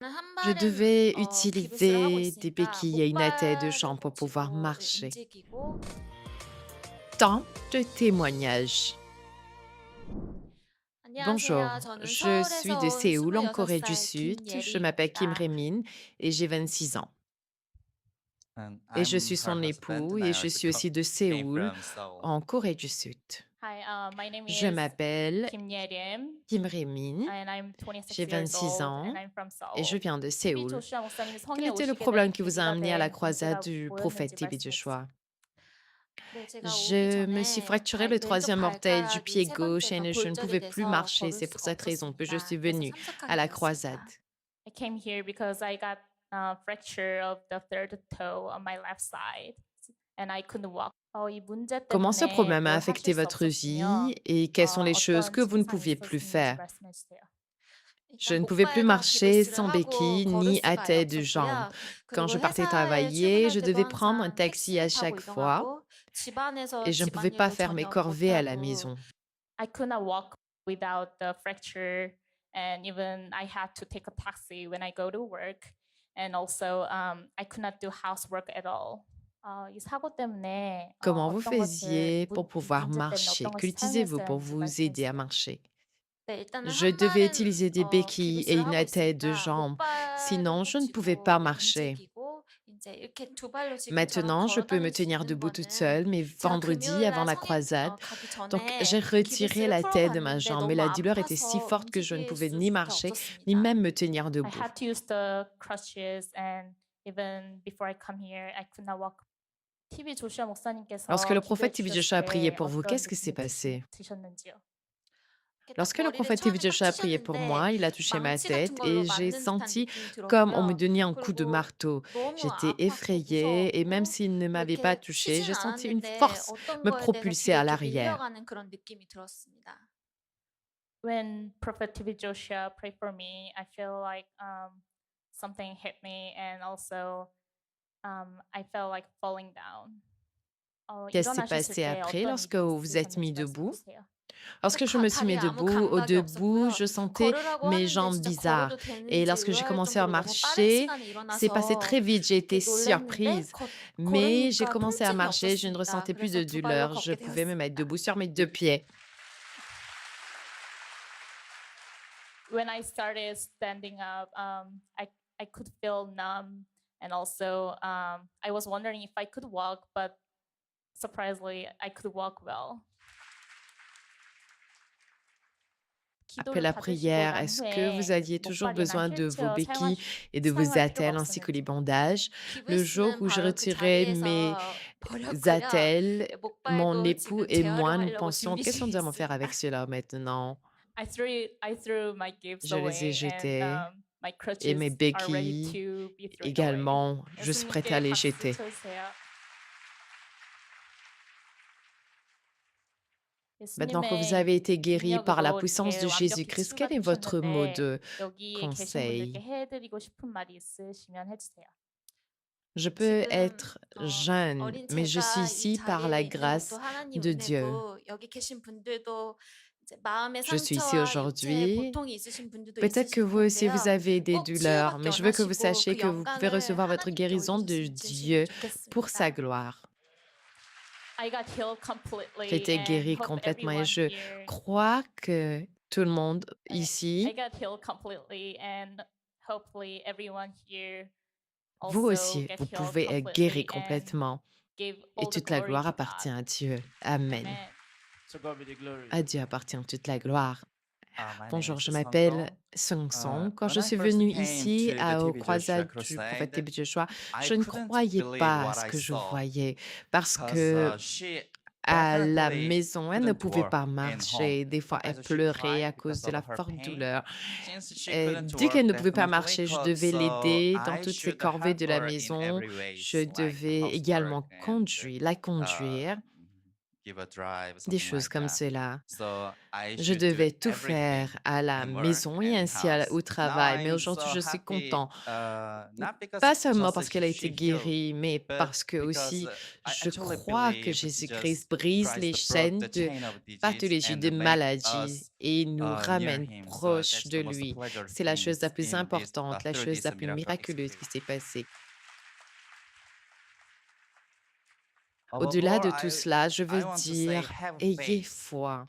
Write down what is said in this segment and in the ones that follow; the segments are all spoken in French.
Je devais utiliser des béquilles et une attelle de jambe pour pouvoir marcher. Tant de témoignages. Bonjour, je suis de Séoul, en Corée du Sud. Je m'appelle Kim Rae-min et j'ai 26 ans. And Et je I'm suis her son husband, époux and et I je also suis aussi de came Séoul, from Seoul. en Corée du Sud. Hi, my name Je is m'appelle Kim Yerim, Kim Rae-min, and I'm 26 j'ai years 26 old, and ans I'm from et je Seoul. viens de TV Séoul. 조슈아 목사님이 Quel 성에 était le 오시게 된 problème qui vous a 계기가 amené à la 된 croisade 문제가 du prophète 뭐였는지 TV 말씀해 Joshua? 주세요. 네, 제가 오기 Je me suis 전에 fracturé le 왼쪽 troisième orteil du 발가락이 pied 세 gauche et 번째가 je ne 골절이 pouvais plus 돼서 marcher. 걸을 C'est pour 수가 cette raison que je suis 없었습니다. 그래서 venue à la croisade. 참석하게 되었습니다. I came here because I got a fracture of the third toe on my left side, and I couldn't walk. 이 문제 Comment ce 때문에 problème a 뭘 affecté 하실 수 votre 없었으면 vie et quelles sont les choses 어떤 que vous ne 증상이 pouviez plus 있었는지 faire? 말씀해 주세요. Je 일단 ne pouvais plus 목발과 marcher 기부스를 sans 하고 béquille 걸을 ni 수가 아예 attelle de jambes. 없었고요. Quand 그리고 je partais 회사에 travailler, 출근할 je 때도 devais prendre un 항상 taxi à 택시를 타고 chaque fois 이동하고 집안에서 et je ne pouvais pas 집안일도 faire mes 전혀 corvées à la 못하고 maison. I could not walk without the fracture, and even I had to take a taxi when I go to work. And also, I could not do housework at all. 이 사고 때문에 Comment vous 어떤 것을 faisiez pour 이 pouvoir 문제 때문에 marcher? 어떤 것을 Qu'utilisez-vous 사용했어야 pour 하는지 vous 말씀해 aider à 주세요. marcher? 네, 일단은 Je 한 devais 발은 utiliser des béquilles et 기부스를 une 하고 attelle de 있습니다. jambes, 목발은 sinon 꼭 je ne pouvais pas 쥐고 marcher. 움직이고 이제 이렇게 두 발로 지금처럼 Maintenant, je 걸어 peux me 다닐 수 tenir 있는 debout toute 거는 seule, mais 제가 vendredi, 금요일 avant 날 la 성에 croisade, 가기 donc 전에 j'ai retiré 기부스를 la tête de ma 풀어봤는데 jambe, mais 너무 la douleur était si 아파서 forte que je ne 움직일 pouvais ni 수밖에 marcher, ni 없었습니다. même me tenir I debout. had to use the crutches, and even before I come here, I could not walk. TV 조슈아 Lorsque 목사님께서 le 기도해 prophète TV Joshua a 주셨을 prié 때 pour vous, 어떤 qu'est-ce qui s'est 느낌이 passé? 드셨는지요? 이렇게 딱 Lorsque le 머리를 prophète TV 처음에 딱 Joshua a prié pour 치셨는데 moi, il a touché ma 망치 같은 tête 걸로 et j'ai 맞는 듯한 senti 느낌이 comme on me 들었고요. donnait un coup de 그리고 marteau. 너무 J'étais 아파서 effrayée et même 무서웠고 s'il ne m'avait pas 이렇게 touchée, 치진 j'ai senti une 않았는데 force 어떤 me 거에 대해서 propulser 뒤로 à 이렇게 l'arrière. 밀려가는 그런 느낌이 들었습니다. When Prophet TV Joshua prayed for me, I feel like something hit me, and also I felt like falling down. Qu'est-ce qui s'est 일어나셨을 passé 때 après 어떤 lorsque 일이 vous vous êtes mis 있으셨는지 말씀해 debout? 주세요. Lorsque je me suis mis 다리에 아무 debout, au 감각이 debout, 없었고요. je sentais 걸으라고 mes 하는데 jambes 진짜 bizarres. 걸어도 Et 되는지 lorsque j'ai 의아할 commencé à 정도로 너무 빠른 marcher, 시간에 c'est passé 일어나서 très vite. J'ai été 이렇게 놀랐는데 surprise. Mais j'ai 걸으니까 commencé à 통증이 marcher, je ne 없었습니다. ressentais plus 그래서 de 두 발로 douleur. Je 걷게 pouvais me mettre 되었습니다. debout sur mes deux pieds. When I started standing up, I could feel numb, and also I was wondering if I could walk, but surprisingly, I could walk well. Après 기도를 la 받으시고 prière, 난 est-ce que vous 후에 aviez toujours 목발이나 besoin de vos 휠체어 béquilles et de vos 사용할 필요가 attelles ainsi que les 없었는지. bandages? Le jour 기부스는 où je 바로 그 retirais mes 자리에서 버렸고요. attelles, mon 목발도 époux 지금 et moi, nous 재활용하려고 pensions, 준비 qu'est-ce 중에 qu'on doit faire 있습니다. avec cela maintenant? I threw my gifts Je les ai away, and jetés my et mes crutches are ready béquilles to be thrown away. également, je suis prête à 예수님께 les 박수 jeter. 쳐주세요. Maintenant que vous 예수님의 avez été guéri par la 능력으로 puissance 이렇게 de 완벽히 Jésus-Christ, quel est votre mot 치유받으셨는데 de 여기에 계신 분들께 conseil? 해드리고 싶은 말이 있으시면 해주세요. Je peux 지금 être jeune, 어린 mais je suis 제가 이 ici par la 자리에 있는 grâce 것도 하나님 de Dieu. 은혜고 여기 계신 분들도 이제 마음의 Je suis ici 상처와 육체의 aujourd'hui. 고통이 있으신 분들도 Peut-être que 있으실 vous aussi, vous 텐데요. avez des 꼭 douleurs, 치유받기 mais je veux que vous 원하시고 sachiez 그 que vous pouvez 영광을 recevoir votre 하나님께 guérison de 올려주시면 Dieu pour sa 좋겠습니다. gloire. I got healed J'ai completely, été and guérie hope complètement et everyone je here. crois que tout le monde I ici, got healed completely, and hopefully everyone here vous also aussi, get vous healed pouvez être guéri completely and complètement. give Et all the toute la glory gloire to appartient God. à Dieu. Amen. Amen. To God be the glory. À Dieu appartient toute la gloire. My name Bonjour, is je Sung m'appelle Song. Sung Song. Quand When je I suis first venue came ici to the aux TB Joshua croisades du prophète crusade, T.B. Joshua, I je ne couldn't croyais believe pas à what ce I que je saw voyais parce because que she à la definitely maison, elle ne couldn't pouvait work pas in home marcher. Des fois, elle because she pleurait à cried cause because de of la her forte pain. douleur. Since she Et couldn't dès qu'elle work ne pouvait pas definitely, marcher, je thought devais so l'aider dans I toutes ses should corvées help de la her in maison. every Je ways, like devais housework également and conduire, la uh, conduire give a drive, Des something choses like comme that. cela. So I Je should do devais tout everything faire à la in work maison et and in ainsi au house. Now travail, mais I'm aujourd'hui, so je suis happy, content. not because Pas seulement just parce qu'elle a été she healed, guérie, mais but parce que because aussi, I je actually crois que believe Jésus-Christ just brise Christ les broke chaînes the de chain of disease pathologie, and de make maladie us et nous near ramène Him. So proche that's de the most lui. pleasure C'est la chose la things plus in this importante, la through chose this la plus miracle miraculeuse qui experience. s'est passée. Above Au-delà all, de tout cela, je veux I want to say, dire, have ayez faith. foi.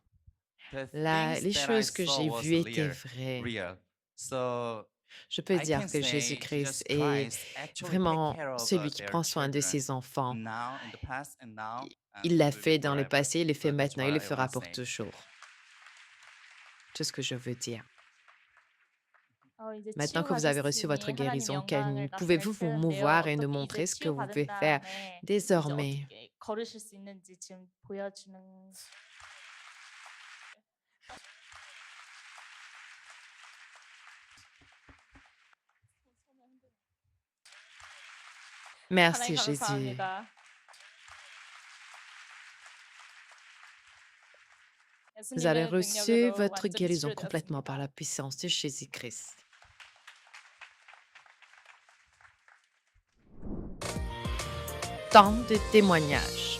The things Les that I choses que saw j'ai was vues étaient vraies. real. So Je peux I dire can que say Jésus-Christ Jesus est Christ actually take vraiment care of celui qui their prend soin de children ses enfants. now in the past and now and Il it l'a will be fait dans le forever. passé, il le fait So that's maintenant, il what le I want fera to pour say. toujours. Tout ce que je veux dire. 이제 Maintenant que vous avez reçu votre 치유하셨으니 하나님 guérison, 영광을 말씀을 pouvez-vous vous 드렸는데요. mouvoir et nous 어떻게 이제 montrer ce que vous 치유받은 pouvez faire 다음에 이제 désormais? 어떻게 걸으실 수 있는지 지금 보여주는. 하나님 Merci Jésus. 감사합니다. Vous avez 예수님의 reçu 능력으로 votre 완전히 guérison complètement par 치료되었습니다. la puissance de Jésus-Christ. Temps de témoignage.